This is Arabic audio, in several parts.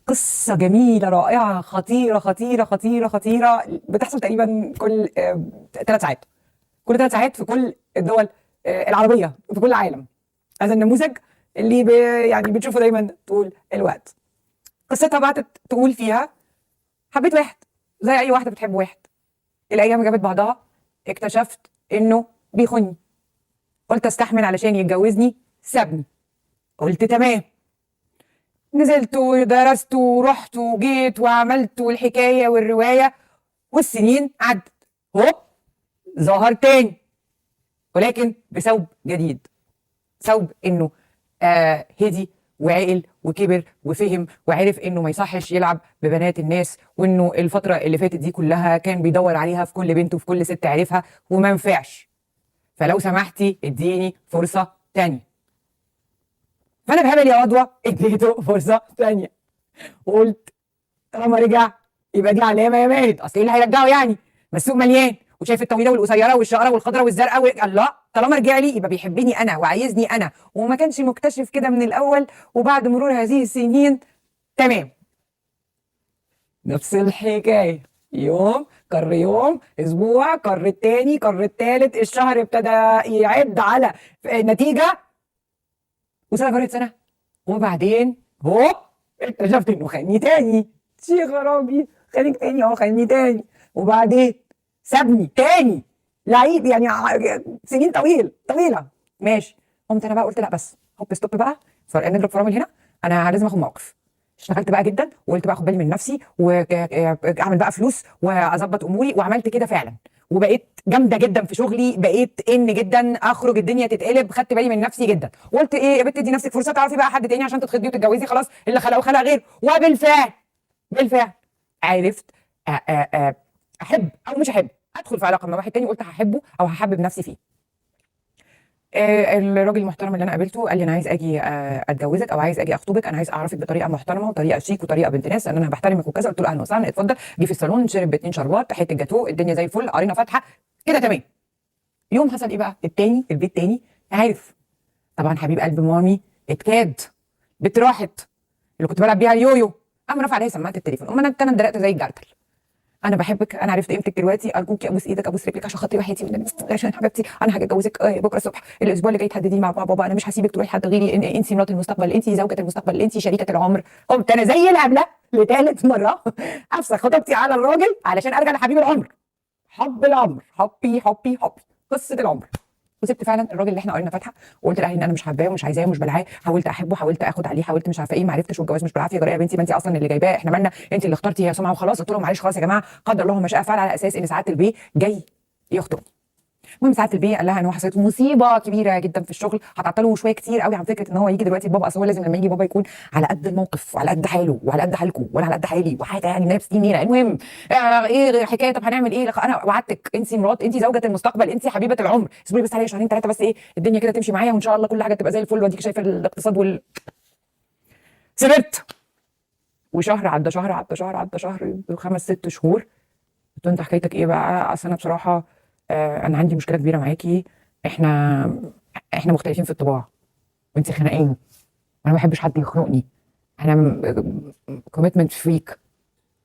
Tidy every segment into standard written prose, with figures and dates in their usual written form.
قصة جميلة رائعة خطيرة خطيرة خطيرة خطيرة، بتحصل تقريبا كل 3 ساعات، كل 3 ساعات في كل الدول العربية في كل العالم. هذا النموذج اللي يعني بتشوفه دايما طول الوقت. قصتها بقى تقول فيها: حبيت واحد زي أي واحدة بتحب واحد، الأيام جابت بعضها، اكتشفت إنه بيخوني، قلت استحمل علشان يتجوزني، سابني، قلت تمام، نزلت ودرست ورحت وجيت وعملت والحكاية والرواية، والسنين عدت، هوب ظهر تاني، ولكن بثوب جديد، ثوب انه هدي وعقل وكبر وفهم وعرف انه ما يصحش يلعب ببنات الناس، وانه الفترة اللي فاتت دي كلها كان بيدور عليها في كل بنت وفي كل ست عرفها وما ينفعش، فلو سمحتي اديني فرصة تانية. فانا بهبل يا عضوة اديته فرصة تانية، وقلت طالما رجع يبقى دي علامه يا ماهد، اصل ايه اللي هيرجعه يعني؟ ما السوق مليان وشايف الطويله والقصيره والشقره والخضراء والزرقاء الله، طالما رجع لي يبقى بيحبني انا وعايزني انا، وما كانش مكتشف كده من الاول، وبعد مرور هذه السنين تمام. نفس الحكايه، يوم كر يوم، اسبوع كر التاني كر التالت، الشهر ابتدى يعد على نتيجه، وسنه جرت سنه، وبعدين هوب اكتشفت انه خاني تاني، شي غرابي، خانك تاني خاني تاني، وبعدين سابني تاني، لعيب يعني سنين طويله ماشي. قمت انا بقى قلت لا بس هوب ستوب بقى، فرق نضرب فرامل هنا، انا لازم اخد موقف. اشتغلت بقى جدا وقلت بقى اخد بالي من نفسي واعمل بقى فلوس واظبط اموري، وعملت كده فعلا، وبقيت جامده جدا في شغلي، بقيت جدا اخرج الدنيا تتقلب، خدت بالي من نفسي جدا، وقلت ايه يا بنت ادي نفسك فرصه، تعرفي بقى حد تاني عشان تتخطبي وتتجوزي، خلاص اللي خلقه خلق غير. وبالفعل عرفت احب او مش احب ادخل في علاقه مع واحد تاني، قلت هحبه او هحبب نفسي فيه. الراجل المحترم اللي انا قابلته قال لي انا عايز اجي اتجوزك او عايز اجي اخطبك، انا عايز اعرفك بطريقه محترمه وطريقه شيك وطريقه بنت ناس، لان انا بحترمك وكذا. قلت له اهلا وسهلا اتفضل. جه في الصالون شرب 2 شربات، حته جاتوه، الدنيا زي الفل، قرينا فاتحه كده تمام. يوم حصل ايه بقى؟ البيت تاني عارف طبعا حبيب قلب مامي اتكاد، بنت راحت اللي كنت بلعب بيها اليويو، قام رفع عليا سماعه التليفون، انا اتدلقت زي الجرتل. انا بحبك، انا عرفت قيمتك دلوقتي، ارجوكي ابوس ايدك ابوس رجلك عشان خاطري وحياتي، عشان حبيبتي انا هتجوزك بكره الصبح، الاسبوع اللي جاي تحددي مع بابا، انا مش هسيبك تروحي حد غيري، انت مرات المستقبل، انت زوجة المستقبل، انت شريكة العمر. قمت انا زي الهبله لثالث مره افسخ خطوبتي على الراجل علشان ارجع لحبيب العمر، حب العمر، حبي قصه العمر. وسبت فعلا الراجل اللي احنا قرينا فاتحه، وقلت لاهلي ان انا مش حباه ومش عايزاه ومش بلعاه، حاولت احبه، حاولت اخد عليه، حاولت مش عارفه ايه، ما عرفتش، والجواز مش بالعافيه. جرى يا بنتي ما انت اصلا اللي جايباه، احنا مالنا، انت اللي اخترتي يا سمعه وخلاص. قلت لهم معلش خلاص يا جماعه، قدر الله ما شاء فعل، على اساس ان سعاده البيه جاي يخطب. المهم ساعات البيه قال لها ان هو حصلت مصيبه كبيره جدا في الشغل، هتعطله شويه كتير قوي عن فكره ان هو يجي دلوقتي بابا، اصل هو لازم لما يجي بابا يكون على قد الموقف وعلى قد حاله وعلى قد حالكم وانا على قد حالي وحاجه يعني نفس نيله. المهم ايه الحكايه؟ طب هنعمل ايه؟ انا وعدتك، انت مرات، انت زوجة المستقبل، انت حبيبه العمر، اصبري بس عليا شهرين 3 بس، ايه الدنيا كده تمشي معايا وان شاء الله كل حاجه تبقى زي الفل، واديك شايفه الاقتصاد سبت. وشهر عدى شهر عدى شهر عدى شهر 5 6 شهور. قلت له انت حكايتك ايه بقى؟ اصل انا بصراحه انا عندي مشكله كبيره معاكي، احنا مختلفين في الطباع، وانت خانقاني وانا ما بحبش حد يخنقني، انا كوميتمنت فريك،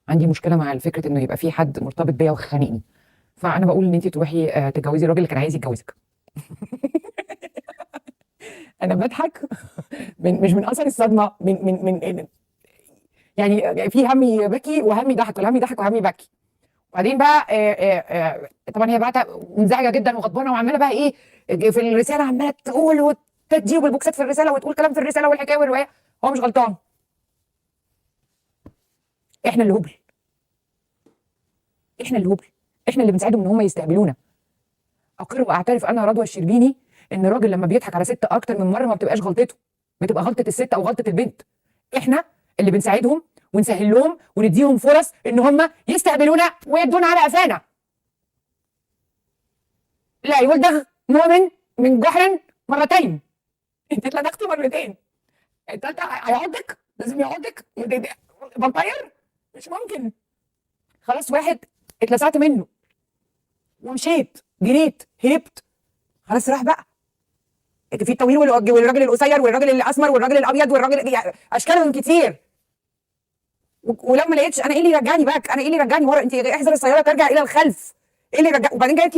عندي مشكله مع فكره انه يبقى في حد مرتبط بيا وخانقني، فانا بقول ان انت تروحي تتجوزي الراجل اللي كان عايز يتجوزك. انا بضحك مش من اثر الصدمه، من يعني في همي بكي وهمي ضحك، ولا همي ضحك وهمي بكي. وبعدين بقى طبعا هي بقى منزعجه جدا وغضبانه، وعماله بقى ايه في الرساله، عماله تقول وتدي بالبوكسات في الرساله وتقول كلام في الرساله والحكايه والروايه. هو مش غلطان، احنا اللي هبل، احنا اللي بنساعدهم ان هم يستقبلونا. اقر واعترف انا رضوى الشربيني ان الراجل لما بيضحك على ست اكتر من مره ما بتبقاش غلطته، بتبقى غلطه الست او غلطه البنت. احنا اللي بنساعدهم ونسهل لهم ونديهم فرص ان هم يستقبلونا ويدونا على قفانا. لا يولدغ مؤمن من جحر مرتين، انت اتلدغت مرتين، التالتة هيعضك، لازم يعضك فامباير، مش ممكن. خلاص واحد اتلسعت منه ومشيت جريت هربت، خلاص راح بقى. في الطويل والراجل القصير والراجل الاسمر والراجل الابيض والراجل اشكالهم كتير. ولو ما لقيتش انا ايه اللي يرجعني باك؟ انا ايه اللي يرجعني ورا؟ انت احذر السياره ترجع الى الخلف. ايه اللي يرجع؟ وبعدين جايه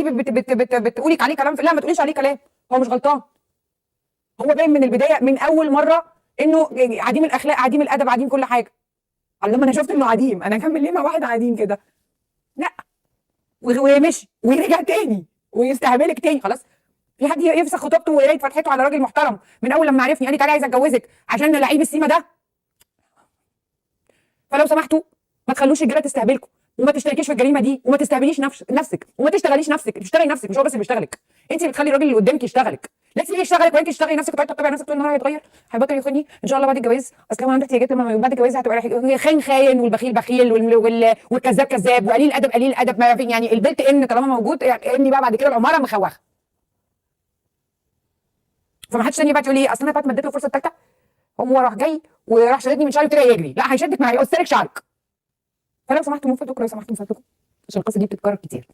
بتقولي عليه كلام لا ما تقوليش عليه كلام، هو مش غلطان. هو باين من البدايه من اول مره انه عديم الاخلاق عديم الادب عديم كل حاجه. لما انا شفت انه عديم انا اكمل ليه مع واحد عديم كده؟ لا. ومشي ورجع تاني ويستهبلك تاني. خلاص في حد يفسخ خطوبته ويعيد فتحته على راجل محترم من اول لما عرفني قال لي تعالى عايز اتجوزك عشان لعيب السيما ده؟ فلو سمحتوا ما تخلوش الرجاله تستهبلكم وما تشتركيش في الجريمه دي وما تستهبليش نفسك وما تشتغليش نفسك. بتشتغلي نفسك مش هو بس اللي بيشتغلك، انت اللي بتخلي الراجل اللي قدامك يشتغلك. لا تسيبيه يشتغلك وانت تشتغلي نفسك وتقعدي تطبقي على نفسك طول النهار هيتغير هيبطل ياخدني ان شاء الله بعد الجواز. اصل هو عنده احتياجات لما بعد الجواز هتبقى خاين خاين والبخيل بخيل والكذاب كذاب وقليل الادب قليل الادب. ما يعني البلت ان طالما موجود اني بقى بعد كده العماره مخوخه. فما حدش تاني بقى تقول لي اصل انا فاتمه اديت له الفرصه الثالثه هو راح جاي وراح شددني من شعري وابتدى يجري. لا هيشدك معايا يقص لك شعرك. فلو سمحتوا من فضلكم لو سمحتوا من فضلكم عشان القصه دي بتتكرر كتير.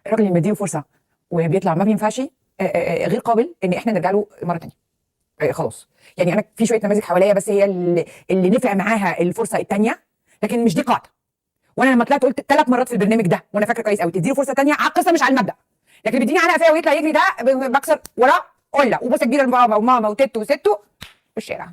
الراجل اللي مديله فرصه وبيطلع ما بينفعش غير قابل ان احنا نرجع له مره ثانيه. خلاص يعني انا في شويه نماذج حواليا بس هي اللي نفع معاها الفرصه الثانيه لكن مش دي قاعده. وانا لما طلعت قلت 3 مرات في البرنامج ده وانا فاكره كويس قوي تديله فرصه ثانيه على القصه مش على المبدا. لكن بيديني علقه فيها ويطلع يجري ده بكسر وراه قله وبوسه كبيره لبابا وماما وتيتو وستو في الشارع.